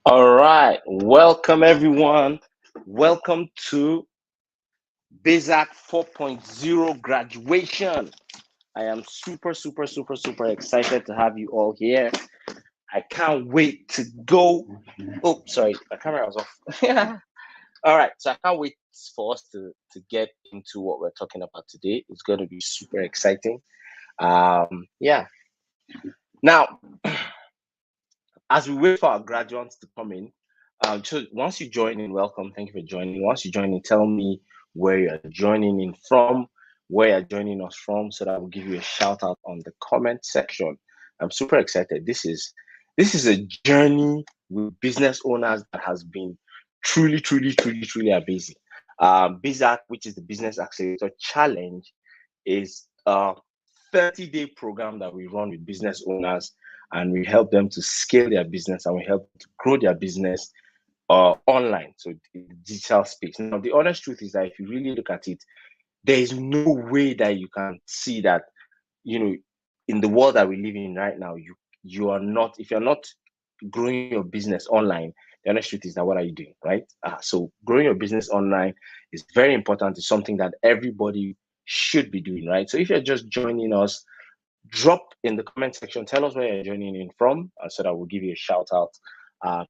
All right, welcome everyone. Welcome to Bizac 4.0 graduation. I am super excited to have you all here. I can't wait to go. Oh, sorry, my camera was off. All right, so I can't wait for us to get into what we're talking about today. It's going to be super exciting. Yeah. Now, as we wait for our graduates to come in, so once you join in, welcome. Thank you for joining. Once you join in, tell me where you're joining in from, where you're joining us from, so that I will give you a shout out on the comment section. I'm super excited. This is a journey with business owners that has been truly amazing. Bizac, which is the Business Accelerator Challenge, is a 30-day program that we run with business owners, and we help them to scale their business and we help to grow their business online, so in the digital space. Now, the honest truth is that if you really look at it, there is no way that you can see that, in the world that we live in right now, you are not, if you're not growing your business online, the honest truth is that what are you doing, right? So growing your business online is very important. It's something that everybody should be doing, right? So if you're just joining us, drop in the comment section, tell us where you're joining in from, so that we'll give you a shout out,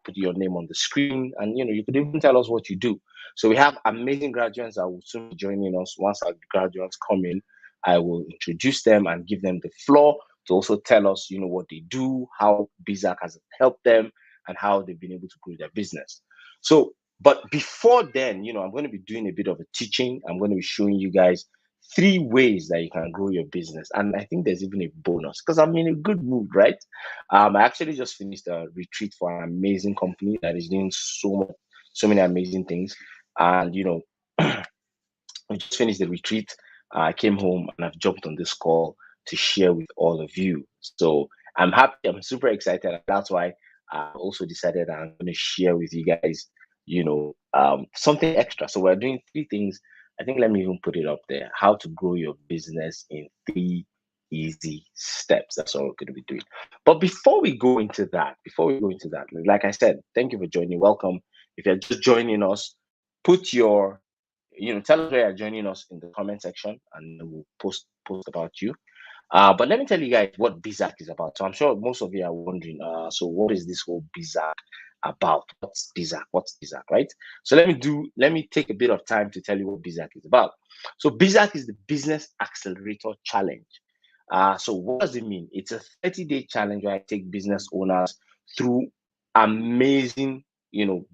put your name on the screen, and you could even tell us what you do. So we have amazing graduates that will soon be joining us. Once our graduates come in, I will introduce them and give them the floor to also tell us, what they do, how Bizac has helped them, and how they've been able to grow their business. So, but before then, I'm going to be doing a bit of a teaching. I'm going to be showing you guys 3 ways that you can grow your business. And I think there's even a bonus because I'm in a good mood, right? I actually just finished a retreat for an amazing company that is doing so many amazing things. And, we just finished the retreat. I came home and I've jumped on this call to share with all of you. So I'm happy. I'm super excited. That's why I also decided I'm going to share with you guys, something extra. So we're doing 3 things. I think let me even put it up there. How to grow your business in 3 easy steps. That's what we're going to be doing. But before we go into that, like I said, thank you for joining. Welcome. If you're just joining us, put your tell us where you're joining us in the comment section, and we'll post about you. But let me tell you guys what Bizac is about. So I'm sure most of you are wondering, so what is this whole Bizac about? What's Bizac? What's Bizac, right? So let me take a bit of time to tell you what Bizac is about. So Bizac is the Business Accelerator Challenge. So what does it mean? It's a 30-day challenge where I take business owners through amazing,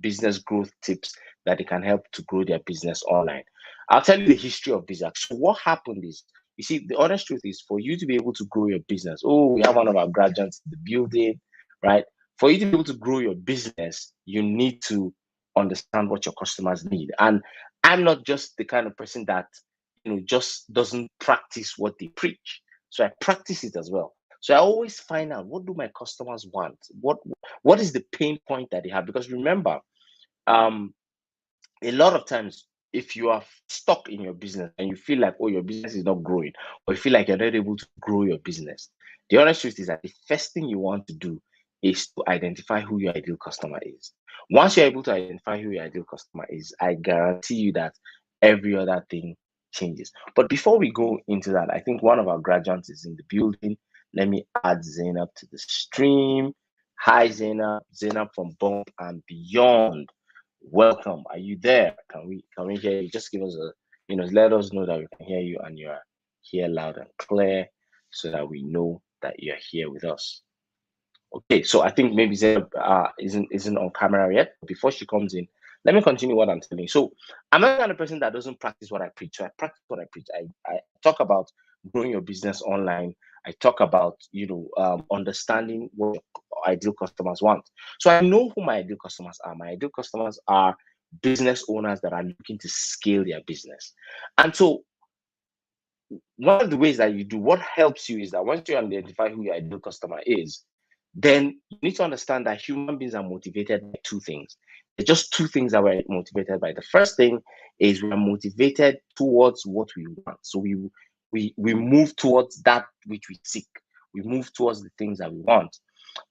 business growth tips that they can help to grow their business online. I'll tell you the history of Bizac. So what happened is, you see, the honest truth is, for you to be able to grow your business, we have one of our graduates in the building, right? For you to be able to grow your business, you need to understand what your customers need. And I'm not just the kind of person that, just doesn't practice what they preach. So I practice it as well. So I always find out, what do my customers want? What is the pain point that they have? Because remember, um, a lot of times, if you are stuck in your business and you feel like, your business is not growing, or you feel like you're not able to grow your business, the honest truth is that the first thing you want to do is to identify who your ideal customer is. Once you're able to identify who your ideal customer is, I guarantee you that every other thing changes. But before we go into that, I think one of our graduates is in the building. Let me add Zainab to the stream. Hi, Zainab. Zainab from Bump and Beyond. Welcome. Are you there? Can we hear you? Just give us let us know that we can hear you and you are here loud and clear, so that we know that you're here with us. Okay, so I think maybe Zainab isn't on camera yet. Before she comes in, let me continue what I'm telling. So I'm not the kind of person that doesn't practice what I preach. So I practice what I preach. I talk about growing your business online. I talk about understanding what your ideal customers want. So I know who my ideal customers are. My ideal customers are business owners that are looking to scale their business. And so one of the ways that you do, what helps you, is that once you identify who your ideal customer is, then you need to understand that human beings are motivated by 2 things. There's just 2 things that we're motivated by. The first thing is we're motivated towards what we want. So we move towards that which we seek. We move towards the things that we want.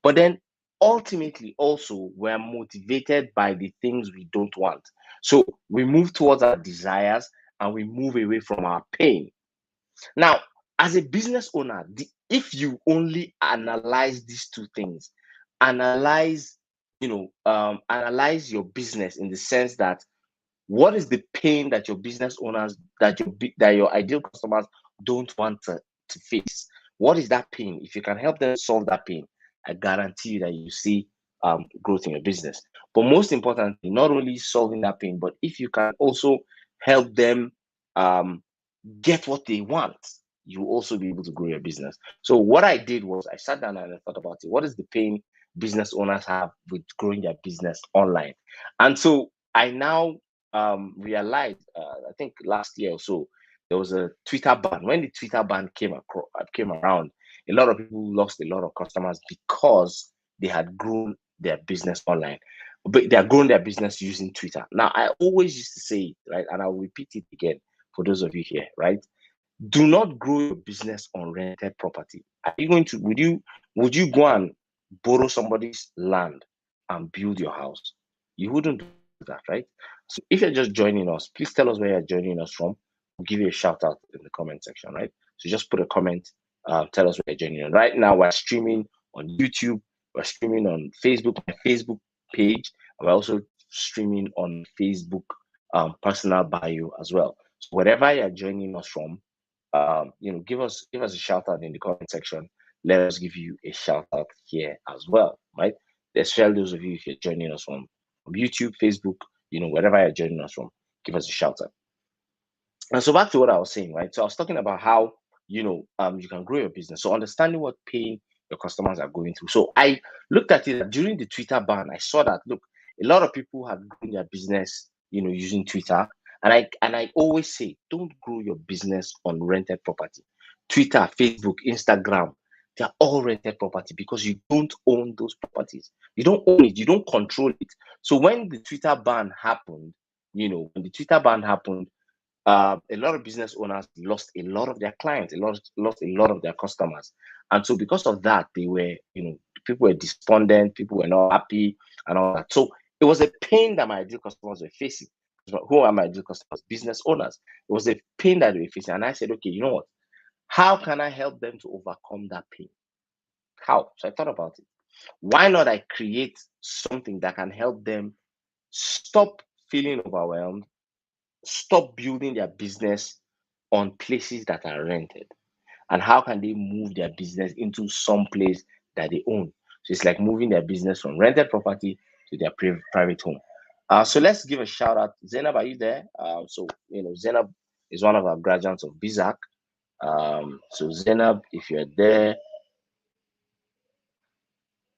But then ultimately also we're motivated by the things we don't want. So we move towards our desires and we move away from our pain. Now, as a business owner, if you only analyze these two things, analyze, analyze your business in the sense that what is the pain that your business owners, that your ideal customers don't want to face? What is that pain? If you can help them solve that pain, I guarantee you that you see growth in your business. But most importantly, not only solving that pain, but if you can also help them um, get what they want, you will also be able to grow your business. So what I did was I sat down and I thought about it. What is the pain business owners have with growing their business online? And so I now realized, I think last year or so, there was a Twitter ban. When the Twitter ban came around, a lot of people lost a lot of customers because they had grown their business online. But they are growing their business using Twitter. Now, I always used to say it, right? And I'll repeat it again for those of you here, right? Do not grow your business on rented property. Are you going to, would you go and borrow somebody's land and build your house? You wouldn't do that, right? So if you're just joining us, please tell us where you're joining us from. We'll give you a shout out in the comment section, right? So just put a comment, tell us where you're joining us. Right now, we're streaming on YouTube, we're streaming on Facebook, my Facebook page, and we're also streaming on Facebook personal bio as well. So wherever you're joining us from, give us a shout out in the comment section. Let us give you a shout out here as well, right? Especially those of you if you're joining us from YouTube, Facebook, wherever you're joining us from, give us a shout out. And so back to what I was saying, right? So I was talking about how you can grow your business. So understanding what pain your customers are going through. So I looked at it during the Twitter ban. I saw that look, a lot of people had grown their business, using Twitter. And I always say, don't grow your business on rented property. Twitter, Facebook, Instagram, they're all rented property because you don't own those properties. You don't own it, you don't control it. So when the Twitter ban happened, a lot of business owners lost a lot of their clients, lost a lot of their customers. And so because of that, people were despondent, people were not happy and all that. So it was a pain that my ideal customers were facing. Who are my ideal customers? Business owners. It was a pain that they were facing. And I said, okay, you know what? How can I help them to overcome that pain? How? So I thought about it. Why not I create something that can help them stop feeling overwhelmed, stop building their business on places that are rented, and how can they move their business into some place that they own? So it's like moving their business from rented property to their private home. So let's give a shout out. Zainab, are you there? Zainab is one of our graduates of Bizac. So Zainab, if you're there,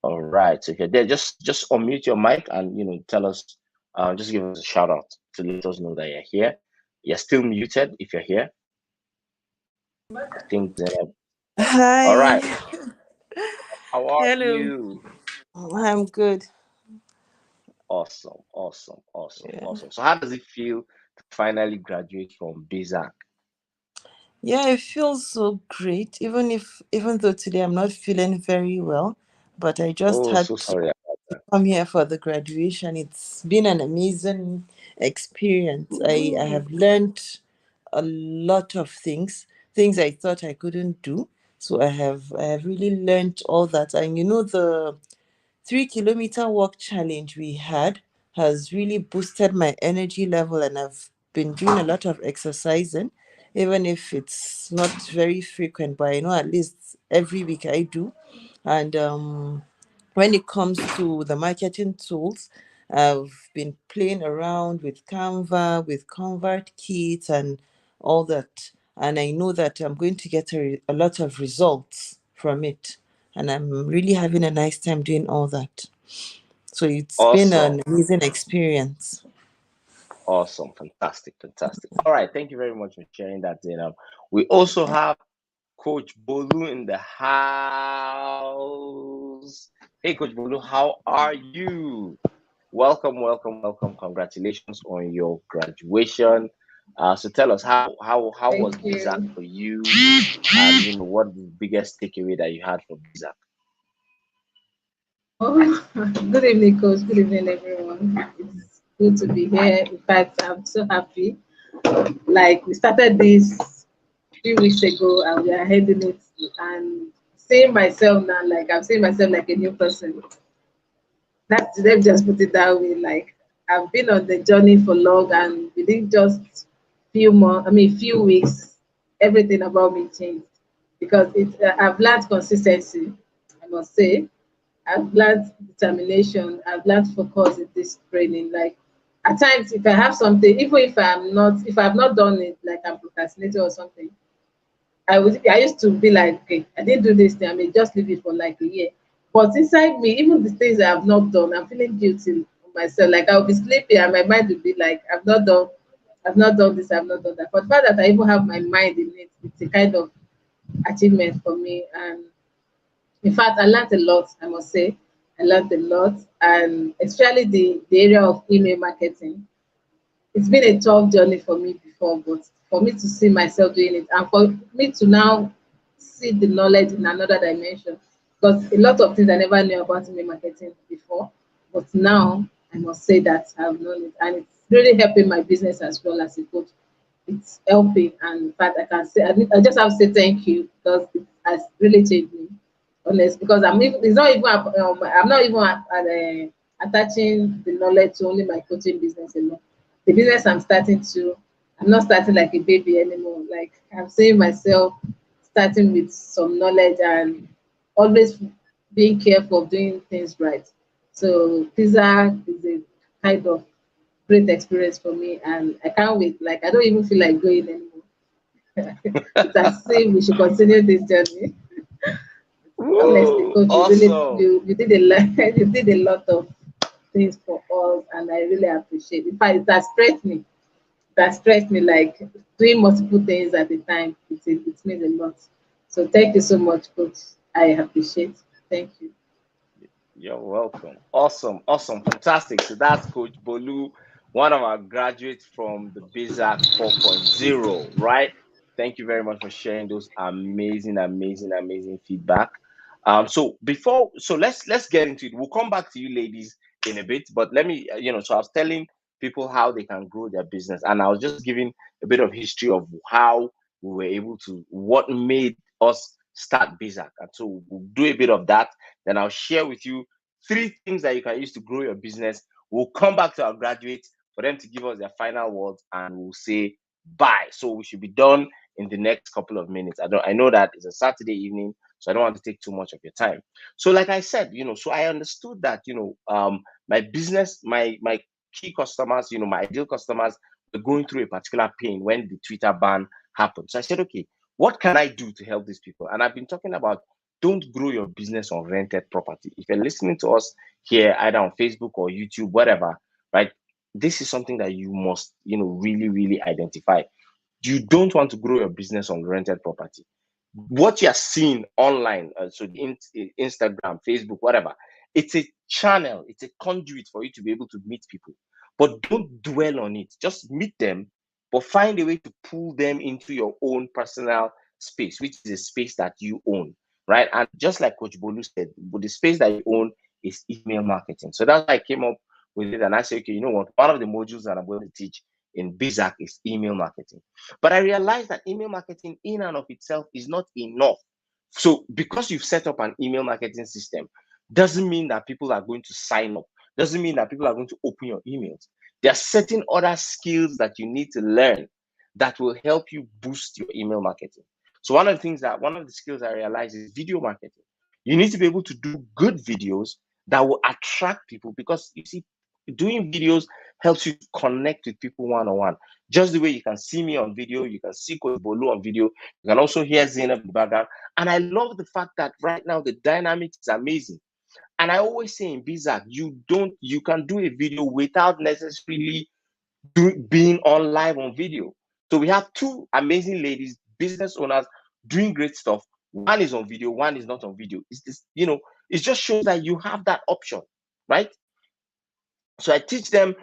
all right. So if you're there, just unmute your mic and tell us, just give us a shout out to let us know that you're here. You're still muted if you're here. I think Zainab. All Hi. right. How are Hello. you? I'm good. Awesome, awesome, awesome, Yeah. awesome. So how does it feel to finally graduate from Bizac? Yeah, it feels so great. Even though today I'm not feeling very well, but I just Oh, had so to sorry about that. come here for the graduation. It's been an amazing experience. I have learned a lot of things I thought I couldn't do. So I have really learned all that. And the 3 kilometer walk challenge we had has really boosted my energy level, and I've been doing a lot of exercising, even if it's not very frequent, but I know at least every week I do. And when it comes to the marketing tools, I've been playing around with Canva, with Convert Kit, and all that. And I know that I'm going to get a lot of results from it. And I'm really having a nice time doing all that. So it's been Awesome, an amazing experience. awesome, fantastic, fantastic. All right, thank you very much for sharing that, Zainab. We also have Coach Bolu in the house. Hey, Coach Bolu, how are you? Welcome, welcome, welcome. Congratulations on your graduation. So tell us how was Thank Bizac you. for you, Thank. and what is the biggest takeaway that you had from Bizac? you. Bizac? Oh, good evening, coach. Good evening, everyone. It's good to be here. In fact, I'm so happy. Like we started this a few weeks ago, and we are heading it. And seeing myself now, like I'm seeing myself like a new person. That let me just put it that way. Like I've been on the journey for long, and within just few months, few weeks, everything about me changed because I've learned consistency. I must say, I've learned determination. I've learned focus in this training. Like at times, if I have something, even if I've not done it, like I'm procrastinating or something, I used to be like, okay, I didn't do this thing. I may just leave it for like a year. But inside me, even the things I have not done, I'm feeling guilty of myself. Like I'll be sleeping and my mind will be like, I've not done this, I've not done that. But the fact that I even have my mind in it, it's a kind of achievement for me. And in fact, I learned a lot, I must say. I learned a lot, and especially the area of email marketing. It's been a tough journey for me before, but for me to see myself doing it and for me to now see the knowledge in another dimension, because a lot of things I never knew about email marketing before, but now I must say that I've known it, and it's really helping my business as well as a coach. It's helping, and in fact, I can say I just have to say thank you because it has really changed me, honest. Because it's not even I'm not even attaching the knowledge to only my coaching business alone. The business I'm not starting like a baby anymore. Like I'm seeing myself starting with some knowledge and always being careful of doing things right. So pizza is a kind of great experience for me, and I can't wait. Like I don't even feel like going anymore. It's as if we should continue this journey. Honestly, Woo! coach, Awesome. you did a lot you did a lot of things for us, and I really appreciate it. In fact, it has stressed me. It has stressed me like doing multiple things at a time. It means a lot. So thank you so much, coach. I appreciate. Thank you. You're welcome. Awesome. Awesome. Fantastic. So that's Coach Bolu, one of our graduates from the Bizac 4.0, right? Thank you very much for sharing those amazing feedback. So let's get into it. We'll come back to you ladies in a bit, but let me so I was telling people how they can grow their business, and I was just giving a bit of history of how we were able to, what made us start Bizac. And so we'll do a bit of that, then I'll share with you three things that you can use to grow your business. We'll come back to our graduates for them to give us their final words, and we'll say bye. So we should be done in the next couple of minutes. I know that it's a Saturday evening, so I don't want to take too much of your time. So like I said, so I understood that my business, my key customers, my ideal customers were going through a particular pain when the Twitter ban happened. So I said, okay, what can I do to help these people? And I've been talking about, don't grow your business on rented property. If you're listening to us here, either on Facebook or YouTube, whatever, right? This is something that you must, really identify. You don't want to grow your business on rented property. What you're seeing online, so the Instagram, Facebook, whatever, it's a channel, it's a conduit for you to be able to meet people. But don't dwell on it. Just meet them, but find a way to pull them into your own personal space, which is a space that you own, right? And just like Coach Bolu said, the space that you own is email marketing. So that's why I came up with it, and I said, okay, you know what? One of the modules that I'm going to teach in Bizac is email marketing. But I realized that email marketing in and of itself is not enough. So because you've set up an email marketing system, doesn't mean that people are going to sign up, doesn't mean that people are going to open your emails. There are certain other skills that you need to learn that will help you boost your email marketing. So one of the skills I realized is video marketing. You need to be able to do good videos that will attract people, because you see, doing videos helps you to connect with people one on one. Just the way you can see me on video, you can see Coach Bolu on video, you can also hear Zainab in the background. And I love the fact that right now the dynamics is amazing. And I always say in Bizac, you can do a video without necessarily being on live on video. So we have two amazing ladies, business owners, doing great stuff. One is on video, one is not on video. It's this, it just shows that you have that option, right? So I teach them.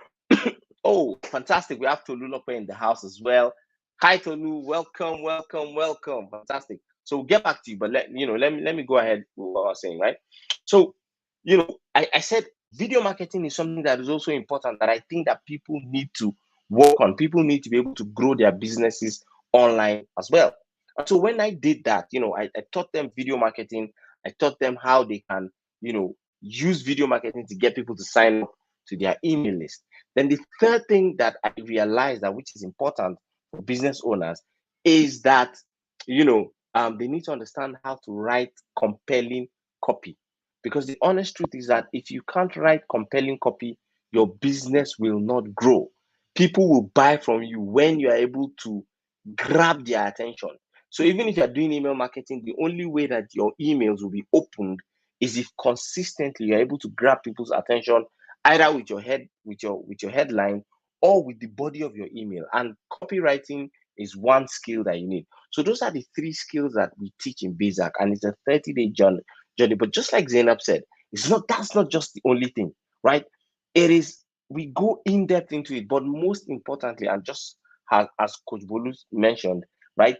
Oh, fantastic. We have Tolulope in the house as well. Hi Tolu, welcome. Fantastic. So we'll get back to you, but let me go ahead with what I was saying, right? So I said video marketing is something that is also important, that I think that people need to work on. People need to be able to grow their businesses online as well. And so when I did that, I taught them video marketing. I taught them how they can, use video marketing to get people to sign up to their email list. Then the third thing that I realized, that which is important for business owners, is that, they need to understand how to write compelling copy. Because the honest truth is that if you can't write compelling copy, your business will not grow. People will buy from you when you are able to grab their attention. So even if you're doing email marketing, the only way that your emails will be opened is if consistently you're able to grab people's attention, either with your headline or with the body of your email. And copywriting is one skill that you need. So those are the three skills that we teach in Bizac, and it's a 30-day journey. But just like Zainab said, that's not just the only thing, right? It is, we go in depth into it, but most importantly, and just as Coach Bolu mentioned, right?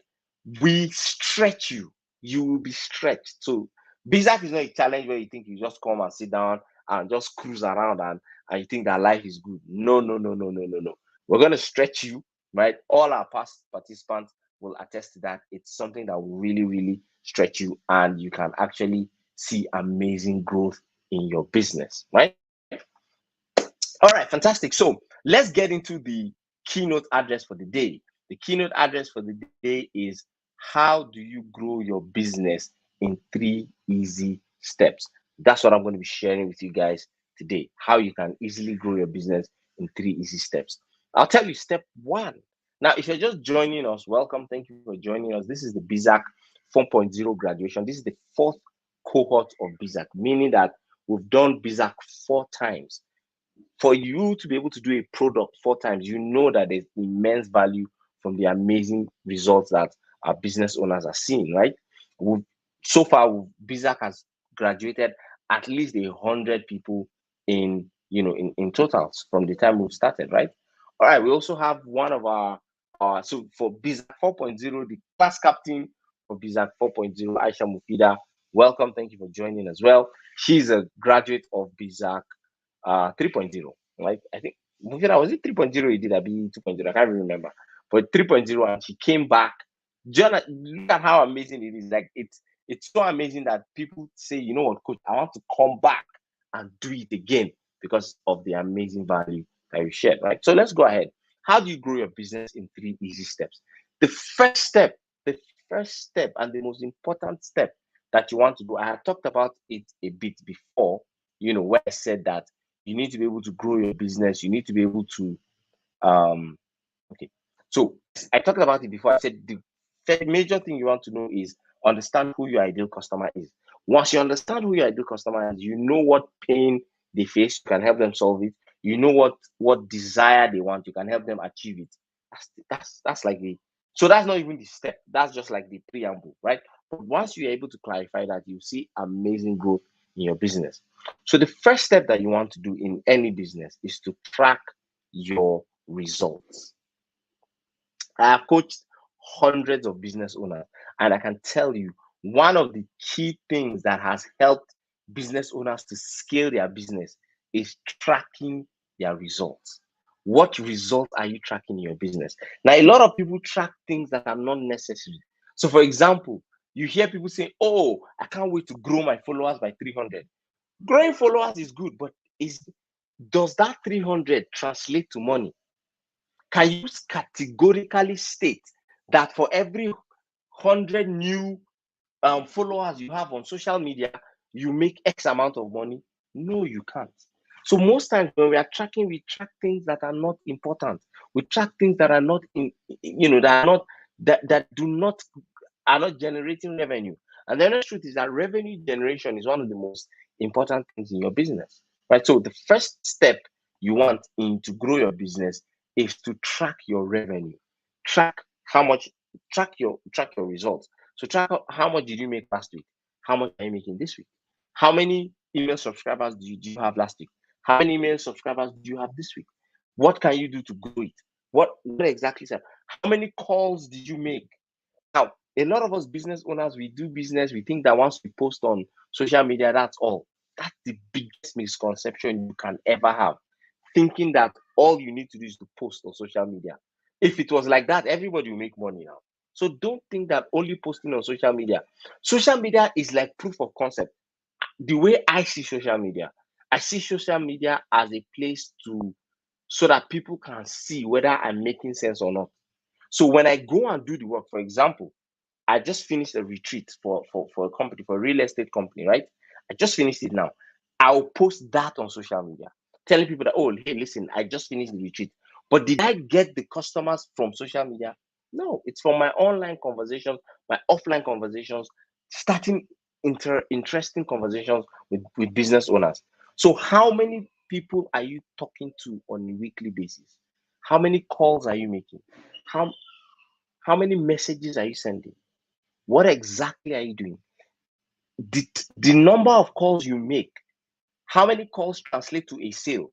We stretch you. You will be stretched. So Bizac is not a challenge where you think you just come and sit down and just cruise around and you think that life is good. No, no, no, no, no, no, no. We're going to stretch you, right? All our past participants will attest to that. It's something that will really, really stretch you, and you can actually see amazing growth in your business, right? All right, fantastic. So let's get into the keynote address for the day. The keynote address for the day is, how do you grow your business in 3 easy steps? That's what I'm going to be sharing with you guys today. How you can easily grow your business in 3 easy steps. I'll tell you step one. Now, if you're just joining us, welcome. Thank you for joining us. This is the Bizac 4.0 graduation. This is the fourth cohort of Bizac, meaning that we've done Bizac 4 times. For you to be able to do a product 4 times, you know that there's immense value from the amazing results that our business owners are seeing, right? So far, Bizac has graduated at least 100 people in total from the time we've started, right? All right, we also have one of our so for Bizac 4.0, the class captain for Bizac 4.0, Aisha Mufida. Welcome, thank you for joining as well. She's a graduate of Bizac 3.0, right? I think was it 3.0 you did, be 2.0, I can't even remember, but 3.0, and she came back. Look at how amazing it is. Like, it's so amazing that people say, you know what, coach, I want to come back and do it again because of the amazing value that you shared, right? So let's go ahead. How do you grow your business in 3 easy steps? The first step and the most important step that you want to do, I had talked about it a bit before, where I said that you need to be able to grow your business. You need to be able to, okay. So I talked about it before. I said the major thing you want to know is understand who your ideal customer is. Once you understand who your ideal customer is, you know what pain they face, you can help them solve it. You know what desire they want, you can help them achieve it. That's like so that's not even the step. That's just like the preamble, right? But once you're able to clarify that, you see amazing growth in your business. So the first step that you want to do in any business is to track your results. I have coached hundreds of business owners, and I can tell you one of the key things that has helped business owners to scale their business is tracking their results. What results are you tracking in your business? Now, a lot of people track things that are not necessary. So, for example, you hear people say, "Oh, I can't wait to grow my followers by 300." Growing followers is good, but does that 300 translate to money? Can you categorically state that for every 100 new followers you have on social media, you make X amount of money? No, you can't. So most times when we are tracking, we track things that are not important. We track things that are not that are not that do not are not generating revenue. And the honest truth is that revenue generation is one of the most important things in your business, right? So the first step you want to grow your business is to track your revenue. Track how much, track your results. So track how much did you make last week? How much are you making this week? How many email subscribers do you have last week? How many email subscribers do you have this week? What can you do to grow it? What exactly, sir? How many calls did you make? Now, a lot of us business owners, we do business, we think that once we post on social media, that's all. That's the biggest misconception you can ever have, thinking that all you need to do is to post on social media. If it was like that, everybody will make money now. So don't think that only posting on social media. Social media is like proof of concept. The way I see social media, I see social media as a place to so that people can see whether I'm making sense or not. So when I go and do the work, for example, I just finished a retreat for a company, for a real estate company, right? I just finished it now. I'll post that on social media, telling people that, oh, hey, listen, I just finished the retreat. But did I get the customers from social media? No, it's from my online conversations, my offline conversations, starting interesting conversations with business owners. So, how many people are you talking to on a weekly basis? How many calls are you making? How, how many messages are you sending? What exactly are you doing? The number of calls you make, how many calls translate to a sale?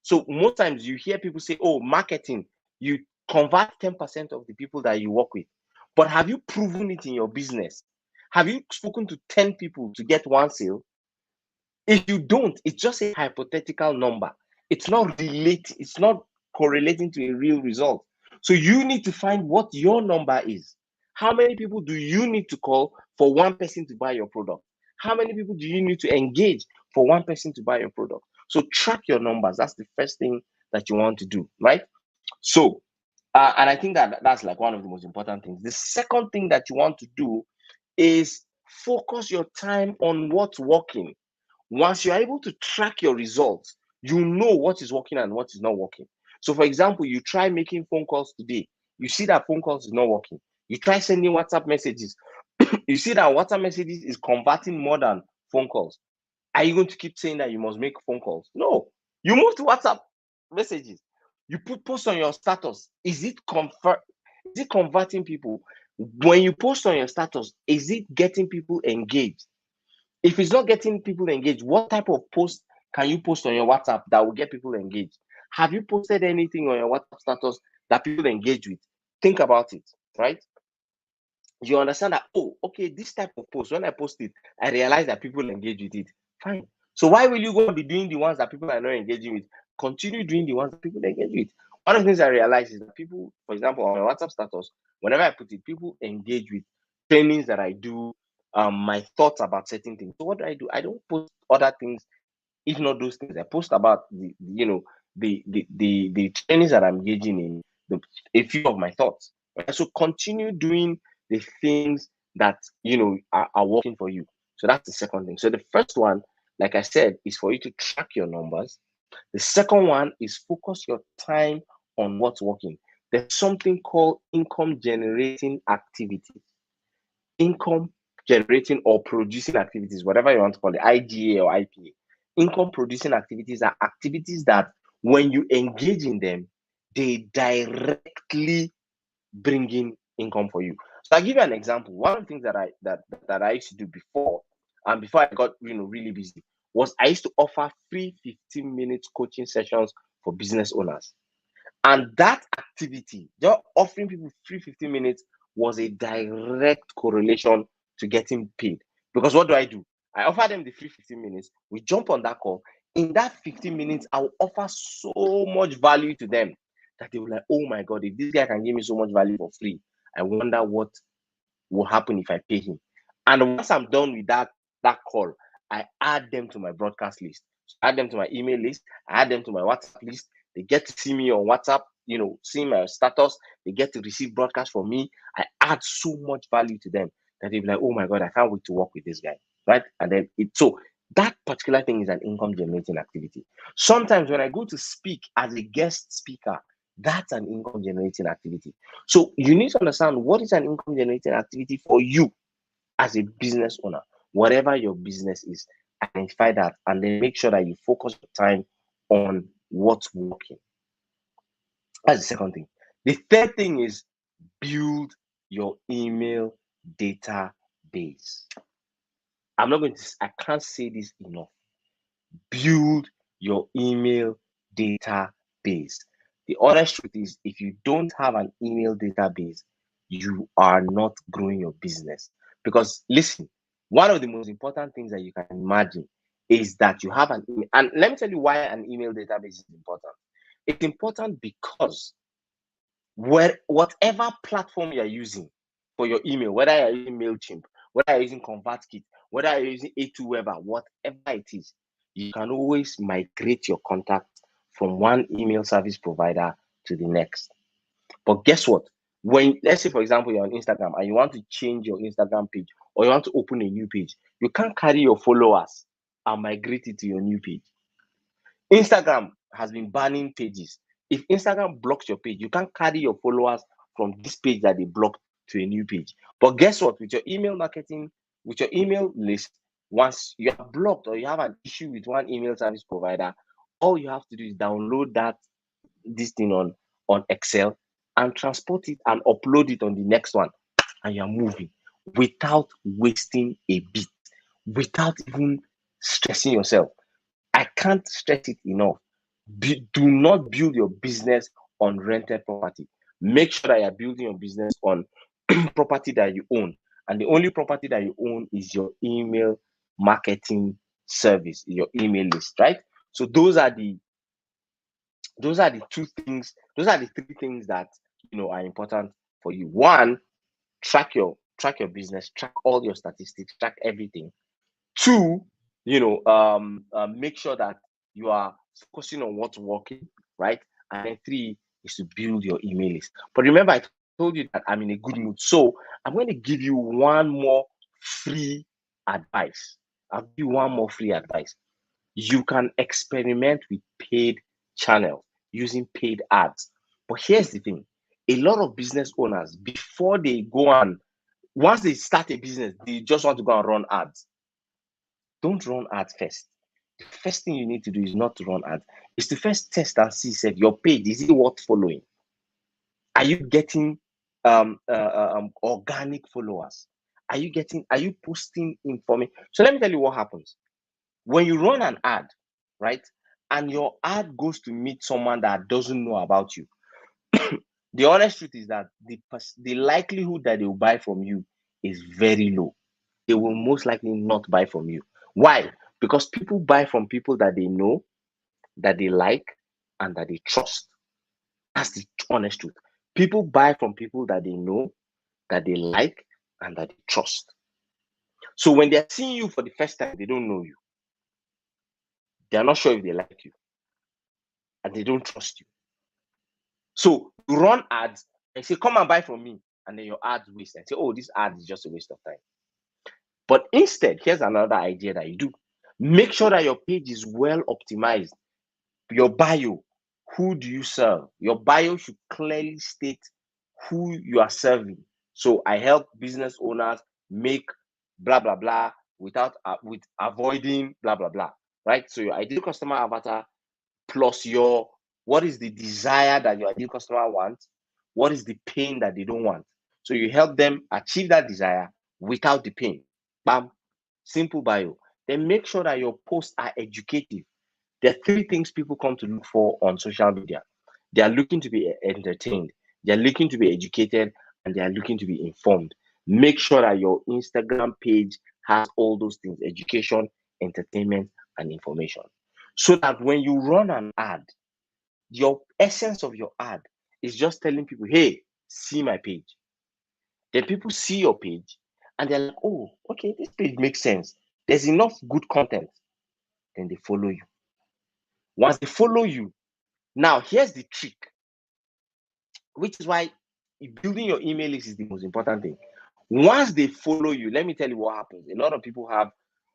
So most times you hear people say, oh, marketing, you convert 10% of the people that you work with. But have you proven it in your business? Have you spoken to 10 people to get one sale? If you don't, it's just a hypothetical number. It's not correlating to a real result. So you need to find what your number is. How many people do you need to call for one person to buy your product? How many people do you need to engage for one person to buy your product? So track your numbers. That's the first thing that you want to do, right? So, and I think that that's like one of the most important things. The second thing that you want to do is focus your time on what's working. Once you're able to track your results, you know what is working and what is not working. So, for example, you try making phone calls today, you see that phone calls is not working. You try sending WhatsApp messages, you see that WhatsApp messages is converting more than phone calls. Are you going to keep saying that you must make phone calls? No. You move to WhatsApp messages. You put post on your status. Is it converting people? When you post on your status, is it getting people engaged? If it's not getting people engaged, what type of post can you post on your WhatsApp that will get people engaged? Have you posted anything on your WhatsApp status that people engage with? Think about it, right? You understand that, oh, okay, this type of post, when I post it, I realize that people engage with it. Fine. So why will you go and be doing the ones that people are not engaging with? Continue doing the ones that people engage with. One of the things I realize is that people, for example, on my WhatsApp status, whenever I put it, people engage with trainings that I do, my thoughts about certain things. So what do? I don't post other things, if not those things. I post about the trainings that I'm engaging in, a few of my thoughts. Right? So continue doing the things that are working for you. So that's the second thing. So the first one, like I said, is for you to track your numbers. The second one is focus your time on what's working. There's something called income generating activities. Income generating or producing activities, whatever you want to call it, IGA or IPA. Income producing activities are activities that when you engage in them, they directly bring in income for you. So I'll give you an example. One of the things that I used to do before, and before I got really busy, was I used to offer free 15 minutes coaching sessions for business owners. And that activity, just offering people free 15 minutes, was a direct correlation to getting paid. Because what do? I offer them the free 15 minutes. We jump on that call. In that 15 minutes, I will offer so much value to them that they will like, oh my God, if this guy can give me so much value for free, I wonder what will happen if I pay him. And once I'm done with that call, I add them to my broadcast list. So I add them to my email list. I add them to my WhatsApp list. They get to see me on WhatsApp, see my status. They get to receive broadcasts from me. I add so much value to them that they'll be like, oh my God, I can't wait to work with this guy. Right? And then so that particular thing is an income generating activity. Sometimes when I go to speak as a guest speaker, that's an income generating activity. So you need to understand what is an income generating activity for you as a business owner. Whatever your business is, identify that and then make sure that you focus your time on what's working. That's the second thing. The third thing is build your email database. I can't say this enough. Build your email database. The honest truth is, if you don't have an email database, you are not growing your business. Because listen, one of the most important things that you can imagine is that you have an email. And let me tell you why an email database is important. It's important because whatever platform you're using for your email, whether you're using MailChimp, whether you're using ConvertKit, whether you're using A2Weber, whatever it is, you can always migrate your contacts from one email service provider to the next. But guess what? When, let's say, for example, you're on Instagram and you want to change your Instagram page or you want to open a new page, you can't carry your followers and migrate it to your new page. Instagram has been banning pages. If Instagram blocks your page, you can't carry your followers from this page that they blocked to a new page. But guess what? With your email marketing, with your email list, once you are blocked or you have an issue with one email service provider, all you have to do is download this thing on Excel and transport it and upload it on the next one, and you're moving without wasting a bit, without even stressing yourself. I can't stress it enough. Do not build your business on rented property. Make sure that you're building your business on property that you own. And the only property that you own is your email marketing service, your email list, right? So those are the two things, those are the three things that are important for you. One, track your business, track all your statistics, track everything. Two, make sure that you are focusing on what's working, right? And then three is to build your email list. But remember, I told you that I'm in a good mood, so I'm going to give you one more free advice. I'll give you one more free advice. You can experiment with paid channels using paid ads. But here's the thing: a lot of business owners, before they go on, once they start a business, they just want to go and run ads. Don't run ads first. The first thing you need to do is not to run ads. It's to first test and see, said your page, is it worth following? Are you getting organic followers? Are you posting information? So let me tell you what happens. When you run an ad, right, and your ad goes to meet someone that doesn't know about you, the honest truth is that the likelihood that they will buy from you is very low. They will most likely not buy from you. Why? Because people buy from people that they know, that they like, and that they trust. That's the honest truth. People buy from people that they know, that they like, and that they trust. So when they're seeing you for the first time, they don't know you. They're not sure if they like you, and they don't trust you. So you run ads and say, come and buy from me. And then your ads waste. And say, oh, this ad is just a waste of time. But instead, here's another idea that you do. Make sure that your page is well optimized. Your bio, who do you serve? Your bio should clearly state who you are serving. So I help business owners make blah blah blah without with avoiding blah blah blah. Right? So your ideal customer avatar plus what is the desire that your ideal customer wants? What is the pain that they don't want? So you help them achieve that desire without the pain. Bam, simple bio. Then make sure that your posts are educative. There are three things people come to look for on social media. They are looking to be entertained, they are looking to be educated, and they are looking to be informed. Make sure that your Instagram page has all those things: education, entertainment, and information. So that when you run an ad, your essence of your ad is just telling people, hey, see my page. Then people see your page and they're like, oh, okay, this page makes sense. There's enough good content. Then they follow you. Once they follow you, now here's the trick, which is why building your email list is the most important thing. Once they follow you, let me tell you what happens. A lot of people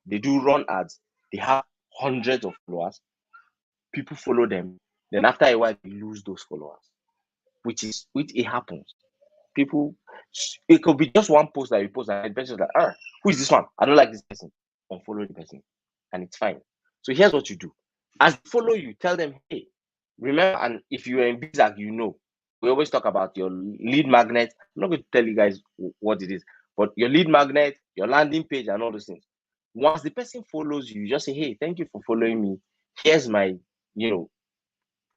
they do run ads, they have hundreds of followers. People follow them. Then after a while, they lose those followers, which it happens. People, it could be just one post that you post and the person's like, who is this one? I don't like this person. Unfollow the person, and it's fine. So here's what you do: as they follow you, tell them, hey, remember, and if you're in Bizac, we always talk about your lead magnet. I'm not going to tell you guys what it is, but your lead magnet, your landing page, and all those things. Once the person follows you, you just say, hey, thank you for following me. Here's my,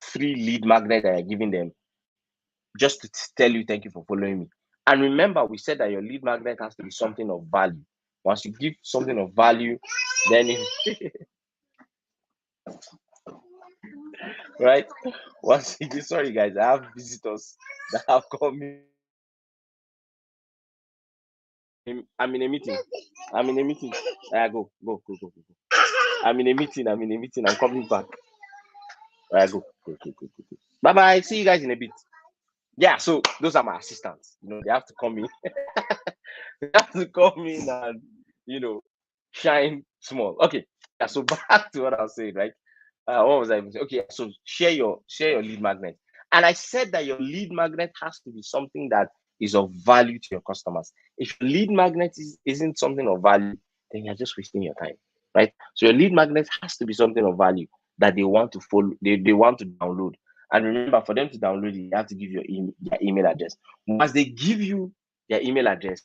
free lead magnet that I'm giving them, just to tell you thank you for following me. And remember, we said that your lead magnet has to be something of value. Once you give something of value, then right? Once again, sorry guys, I have visitors that have called me. I'm in a meeting. I'm in a meeting. Go. I'm in a meeting. I'm coming back. Go. Bye bye. See you guys in a bit. Yeah, so those are my assistants. They have to come in. They have to come in and shine small. Okay. Yeah, so back to what I was saying, right? What was I even saying? Okay, yeah, so share your lead magnet. And I said that your lead magnet has to be something that is of value to your customers. If your lead magnet isn't something of value, then you're just wasting your time, right? So your lead magnet has to be something of value that they want to follow, they want to download. And remember, for them to download it, you have to give their email address. Once they give you their email address,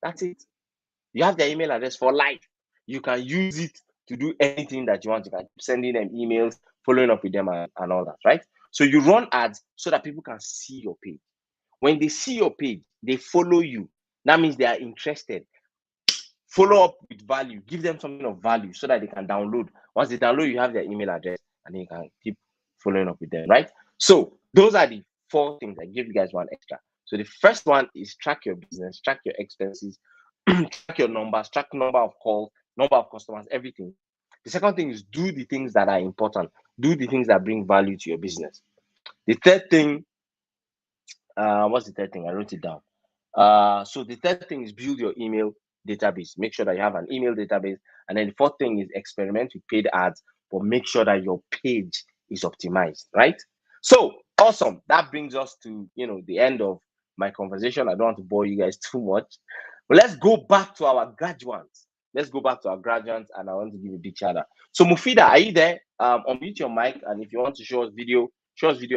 that's it. You have their email address for life. You can use it to do anything that you want. You can keep sending them emails, following up with them, and all that, right? So you run ads so that people can see your page. When they see your page, they follow you. That means they are interested. Follow up with value. Give them something of value so that they can download. Once they download, you have their email address, and then you can keep following up with them, right? So those are the 4 things. I give you guys one extra. So the first one is track your business, track your expenses, track your numbers, track number of calls, number of customers, everything. The second thing is do the things that are important. Do the things that bring value to your business. The third thing, what's the third thing? I wrote it down. So the third thing is build your email database. Make sure that you have an email database. And then the fourth thing is experiment with paid ads, but make sure that your page is optimized, right? So awesome. That brings us to the end of my conversation. I don't want to bore you guys too much. But let's go back to our graduates. And I want to give a big shout out. So Mufida, are you there? Unmute your mic, and if you want to show us video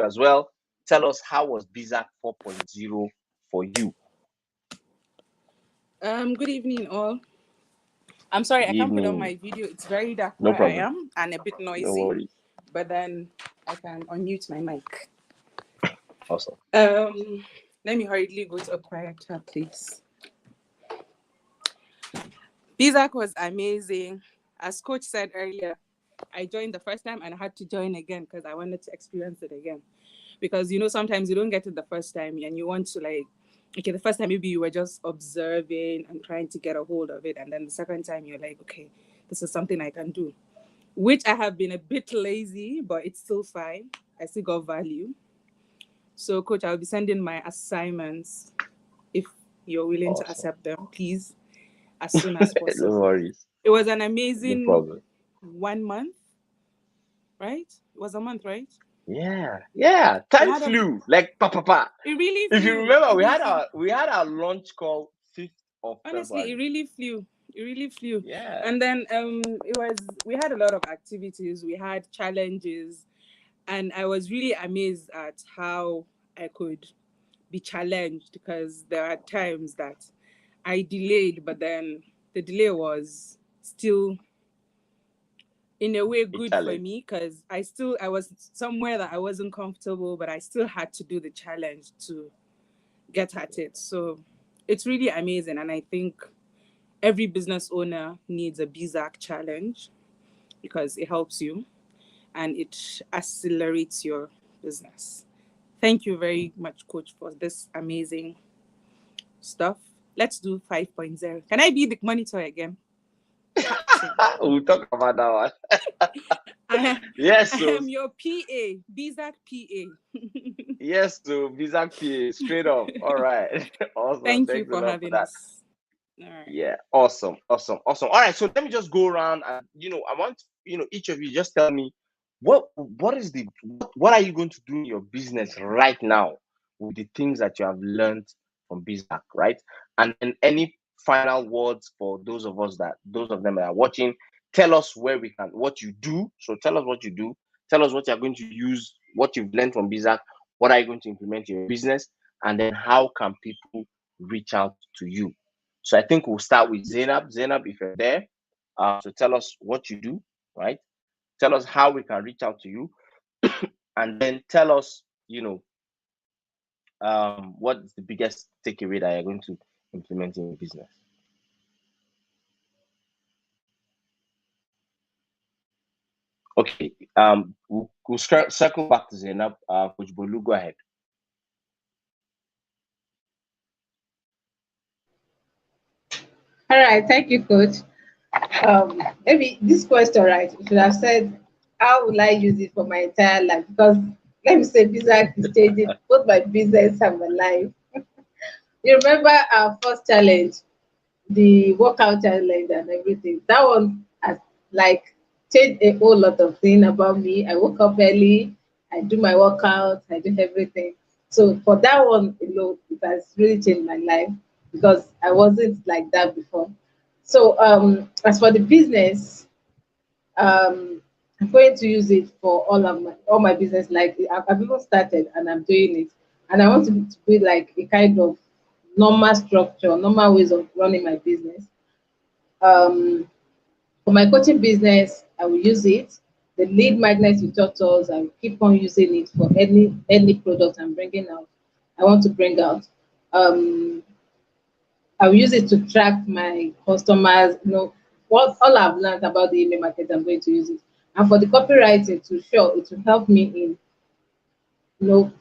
as well. Tell us, how was Bizac 4.0 for you? Good evening, all. I'm sorry, I can't put on my video. It's very dark No where I problem. am and a bit noisy. No worries. But then I can unmute my mic. Awesome. Let me hurriedly go to a quiet chat, please. Bizac was amazing. As Coach said earlier, I joined the first time and I had to join again because I wanted to experience it again. Because sometimes you don't get it the first time and you want to the first time maybe you were just observing and trying to get a hold of it, and then the second time you're like, okay, this is something I can do, which I have been a bit lazy, but it's still fine. I still got value. So Coach, I'll be sending my assignments if you're willing to accept them, please, as soon as possible. No worries. It was an amazing No problem. 1 month, right? It was a month, right? Yeah. Time flew like pa. It really flew. If you remember, we had our launch call 5th of Honestly, February. It really flew. Yeah. And then we had a lot of activities, we had challenges, and I was really amazed at how I could be challenged, because there are times that I delayed, but then the delay was still in a way good for me, because I was somewhere that I wasn't comfortable, but I still had to do the challenge to get at it. So it's really amazing, and I think every business owner needs a Bizac challenge because it helps you and it accelerates your business. Thank you very much, Coach, for this amazing stuff. Let's do 5.0. Can I be the monitor again? We'll talk about that one. Yes, I am your PA, Bizac PA. Yes, so Bizac PA, straight up. All right. Awesome. Thank you for having us. All right. Yeah, awesome. All right, so let me just go around and I want each of you just tell me what are you going to do in your business right now with the things that you have learned from Bizac, right? And then any final words for those of them that are watching. Tell us what you do. So tell us what you do. Tell us what you're going to use, what you've learned from Bizac. What are you going to implement in your business? And then how can people reach out to you? So I think we'll start with Zainab. Zainab, if you're there, so tell us what you do, right? Tell us how we can reach out to you. And then tell us, what's the biggest takeaway that you're going to implement in your business? Okay. We'll circle back to Zainab. Coach Bolu, go ahead. All right, thank you, Coach. Maybe this question, right? You should have said, how will I use it for my entire life? Because let me say, Bizac is changing both my business and my life. You remember our first challenge, the workout challenge and everything. That one has like changed a whole lot of things about me. I woke up early, I do my workout, I do everything. So for that one alone, it has really changed my life because I wasn't like that before. So as for the business, I'm going to use it for all my business. Like I've even started and I'm doing it, and I want to be like a kind of normal structure, normal ways of running my business. Um, for my coaching business, I will use it. The lead magnets you taught us, I will keep on using it for any product I'm bringing out. I want to bring out. Um, I will use it to track my customers. You know, what all I've learned about the email market, I'm going to use it. And for the copywriting, to sure it will help me in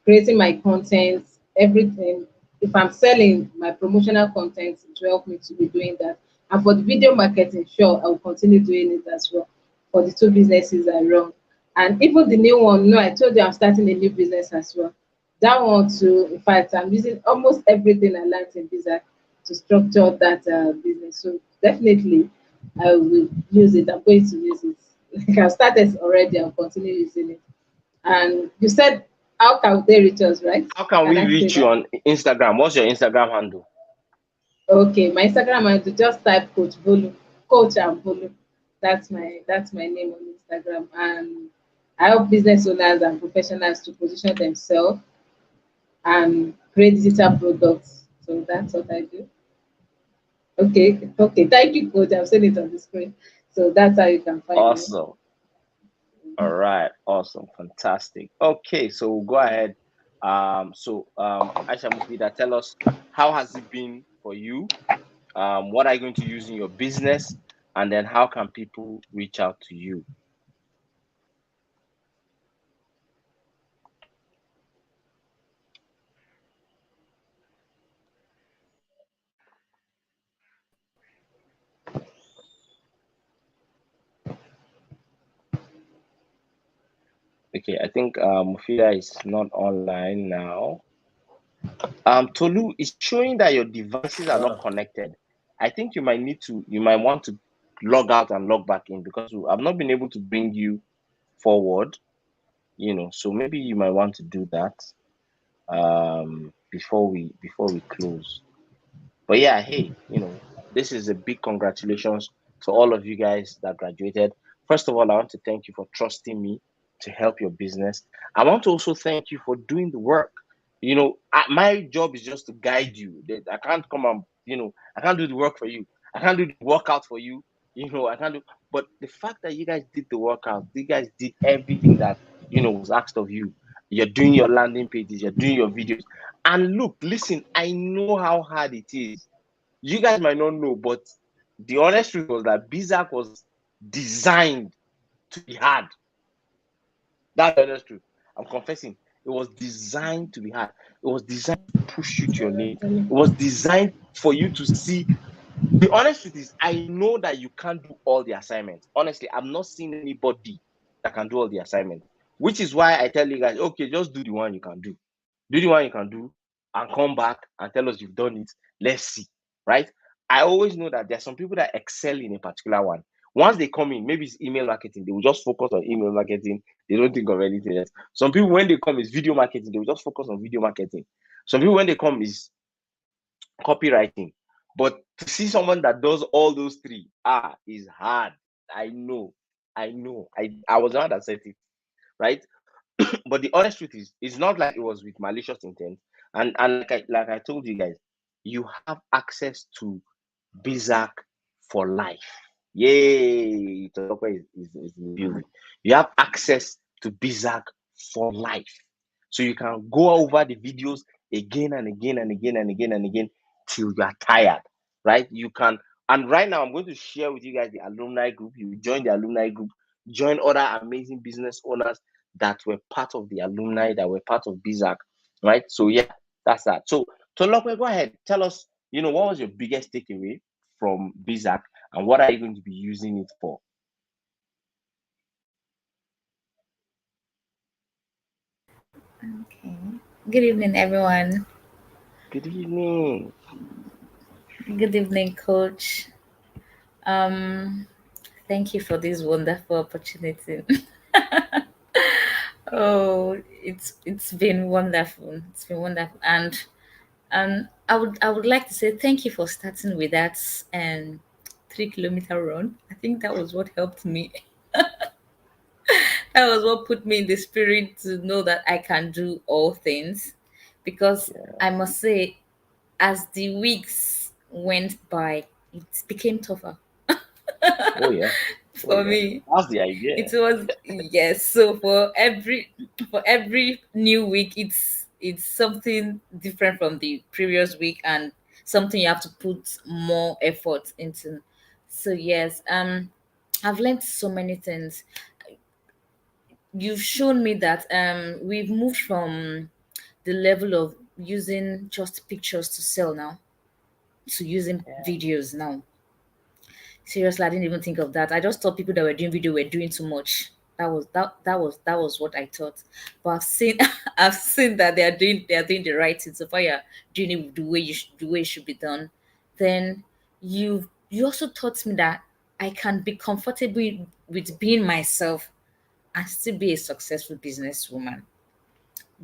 creating my content, everything. If I'm selling my promotional content, it will help me to be doing that. And for the video marketing, sure, I will continue doing it as well for the two businesses I run. And even the new one, no, I told you I'm starting a new business as well. That one too, in fact, I'm using almost everything I learned in Bizac to structure that business. So definitely, I will use it. I'm going to use it. Like I've started already, I'll continue using it. And you said, how can they reach us, right? How can Can we I say reach you that? on Instagram? What's your Instagram handle? Okay, my Instagram handle, just type Coach Bolu, Coach and Bolu. That's my name on Instagram. And I help business owners and professionals to position themselves and create digital products. So that's what I do. Okay. Thank you, Coach. I've seen it on the screen. So that's how you can find me. Awesome. All right. Awesome. Fantastic. Okay. So we'll go ahead. Aisha Mufida, tell us, how has it been for you? What are you going to use in your business? And then how can people reach out to you? Okay, I think Mufida is not online now. Tolu, is showing that your devices are not connected. I think you might want to log out and log back in, because I've not been able to bring you forward, so maybe you might want to do that before we close. But yeah, hey, this is a big congratulations to all of you guys that graduated. First of all, I want to thank you for trusting me to help your business. I want to also thank you for doing the work. My job is just to guide you. I can't come and, I can't do the work for you. I can't do the workout for you. I can't do, but the fact that you guys did the workout, you guys did everything that, was asked of you. You're doing your landing pages, you're doing your videos. And look, listen, I know how hard it is. You guys might not know, but the honest truth was that Bizac was designed to be hard. That's the honest truth. I'm confessing. It was designed to be hard. It was designed to push you to your limit. It was designed for you to see. The honest truth is, I know that you can't do all the assignments. Honestly, I've not seen anybody that can do all the assignments, which is why I tell you guys, okay, just do the one you can do. Do the one you can do and come back and tell us you've done it. Let's see, right? I always know that there are some people that excel in a particular one. Once they come in, maybe it's email marketing, they will just focus on email marketing. They don't think of anything else. Some people, when they come, is video marketing, they will just focus on video marketing. Some people, when they come, is copywriting. But to see someone that does all those three, is hard. I know. I was not that said it, right? But the honest truth is, it's not like it was with malicious intent. And like I told you guys, you have access to Bizac for life. Yay! Toko is in the building. You have access to Bizac for life. So you can go over the videos again and again and again and again and again till you are tired, right? You can, and right now I'm going to share with you guys the alumni group. You join the alumni group. join other amazing business owners that were part of the alumni, that were part of Bizac, right? So yeah, that's that. So Tolokwe, go ahead, tell us, what was your biggest takeaway from Bizac, and what are you going to be using it for? Okay. Good evening, everyone. Good evening. Good evening, Coach. Um, Thank you for this wonderful opportunity. Oh, it's been wonderful. It's been wonderful, and I would like to say thank you for starting with that 3 kilometer run. I think that was what helped me. That was what put me in the spirit to know that I can do all things, because Yeah. I must say, as the weeks went by, it became tougher Oh yeah. Oh for yeah. me. That's the It idea. was, yes. So for every new week, it's something different from the previous week, and something you have to put more effort into. So yes, I've learned so many things. You've shown me that we've moved from the level of using just pictures to sell now to using videos now. Seriously, I didn't even think of that. I just thought people that were doing video were doing too much. That was what I thought. But I've seen I've seen that they are doing the right thing. So far, you're doing it the way it should be done. Then you also taught me that I can be comfortable with being myself and still be a successful businesswoman,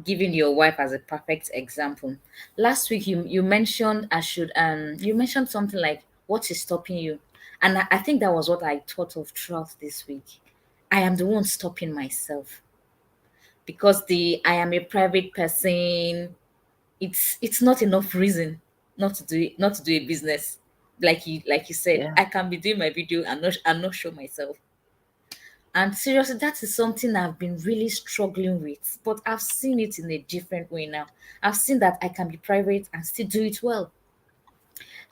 giving your wife as a perfect example. Last week you mentioned you mentioned something like what is stopping you, and I think that was what I thought of throughout this week. I am the one stopping myself, because the I am a private person. It's not enough reason not to do a business. Like you said, Yeah. I can be doing my video and not show myself. And seriously, that is something I've been really struggling with. But I've seen it in a different way now. I've seen that I can be private and still do it well.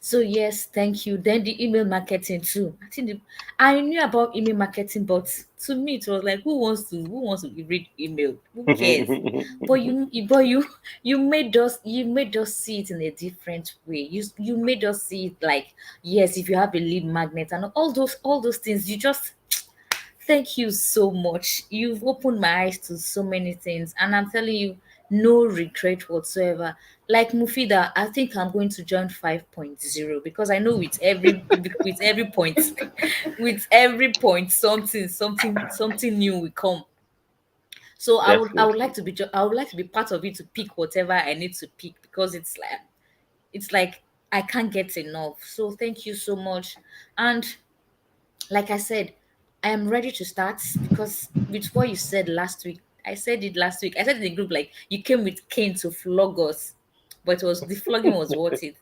So yes, thank you. Then the email marketing too. I knew about email marketing, but to me it was like, who wants to read email? Who cares? But you made us see it in a different way. You made us see it like, yes, if you have a lead magnet and all those things, you just, thank you so much. You've opened my eyes to so many things, and I'm telling you, no regret whatsoever. Like Mufida, I think I'm going to join 5.0, because I know with every point, with every point, something new will come. So I would like Definitely. to be part of it, to pick whatever I need to pick, because it's like I can't get enough. So thank you so much. And like I said, I am ready to start, because with what you said last week, I said it last week. I said in the group, like, you came with cane to flog us, but the flogging was worth it,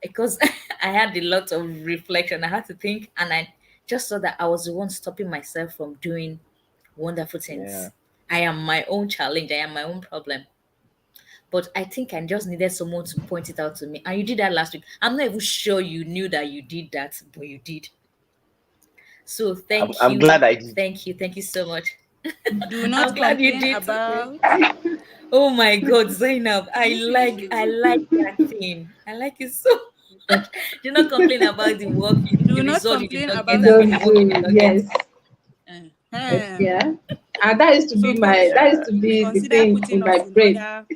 because I had a lot of reflection. I had to think, and I just saw that I was the one stopping myself from doing wonderful Yeah. things. I am my own challenge. I am my own problem. But I think I just needed someone to point it out to me. And you did that last week. I'm not even sure you knew that you did that, but you did. So thank I'm you. glad I did. Thank you so much. Do not I'm glad you complain did too. about Oh my God, Zainab, I this like I issue. like that thing. I like it so much. Do not complain about the work, the Do not result you did complain not You get, about I mean don't the this. work you did do, not get. yes. Uh-huh. Yeah. And So, that coach, used to be the consider thing putting in us my in brain. other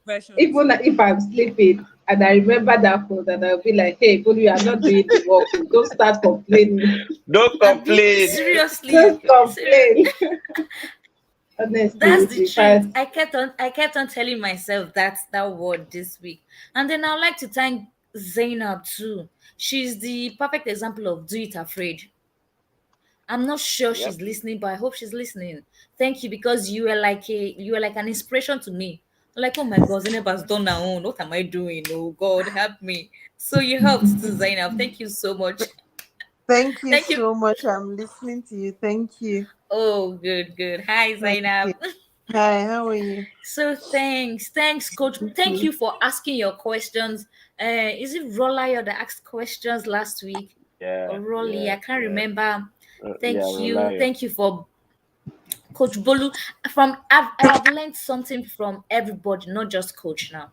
versions. Even if I'm sleeping and I remember that quote, and I'll be like, hey, but you are not doing the work. Oh, don't start complaining. Don't Abi, complain. seriously, Just serious. complain. Honestly, That's it the truth. requires. I kept on telling myself that word this week. And then I'd like to thank Zainab too. She's the perfect example of do it afraid. I'm not sure Yep. she's listening, but I hope she's listening. Thank you, because you were like an inspiration to me. I'm like, oh my God, Zainab has done her own. What am I doing? Oh God, help me. So you helped too, Zainab. Thank you so much. Thank you Thank you. so much. I'm listening to you. Thank you. Oh, good, good. Hi, Thank you. Zainab. Hi, how are you? So thanks, Coach. Thank you for asking your questions. Is it Rolla that asked questions last week, Yeah. or Rolly? Yeah. I can't Yeah. remember. Yeah, reliable. Thank you for Coach Bolu. I have learned something from everybody, not just Coach now.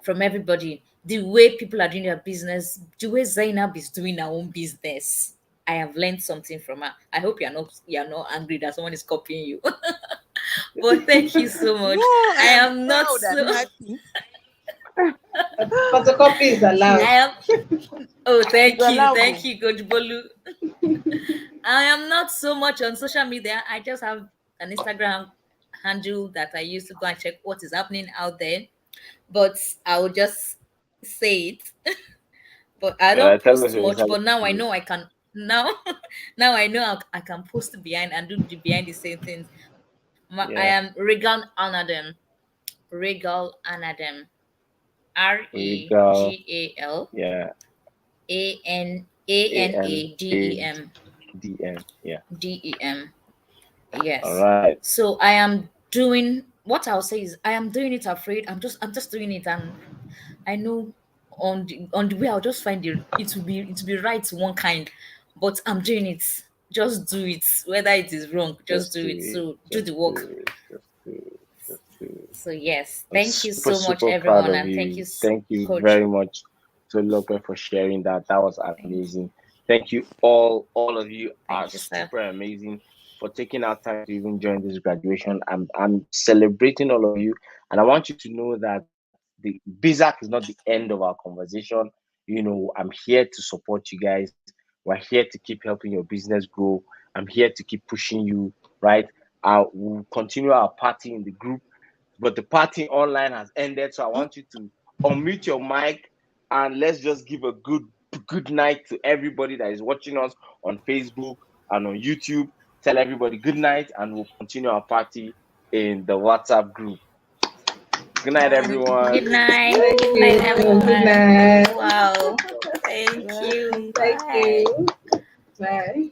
From everybody, the way people are doing their business, the way Zainab is doing her own business. I have learned something from her. I hope you're not angry that someone is copying you. But thank you so No, much. I I am am not proud so and happy. But photocopy is I allowed. am oh It's thank allowable. you, Coach Bolu. I am not so much on social media. I just have an Instagram handle that I use to go and check what is happening out there. But I will just say it. But I don't Tell us post your much. Instagram But now I handle. know I can now now I know I can post behind and do the behind the same things. I Yeah, am Regal Anadem. Regal Anadem. Regal. Regal Yeah, A N A Anadem. D M. Yeah. DEM. All Yes. right. So I am doing what I'll say is I am doing it afraid. I'm just doing it, and I know on the way I'll just find it will be right one kind, but I'm doing it. Just do it. Whether it is wrong, just Just do do it. it. So do Just the do work. it. Just do it. Just do it. So yes, I'm thank you super, so much, super proud everyone, of and thank you, you. Thank you Coach. very much to Lope for sharing that. That was Thank you, amazing. Thank you all of you are thank you, sir. super amazing for taking out time to even join this graduation. I'm celebrating all of you, and I want you to know that the Bizac is not the end of our conversation. You know, I'm here to support you guys. We're here to keep helping your business grow. I'm here to keep pushing you, right? We'll continue our party in the group, but the party online has ended. So I want you to unmute your mic and let's just give a good night to everybody that is watching us on Facebook and on YouTube. Tell everybody good night, and we'll continue our party in the WhatsApp group. Good night, Bye. Good everyone. night. Thank Good night, you. Good everyone. night. Wow. Thank Bye. you. Thank Bye. you. Bye.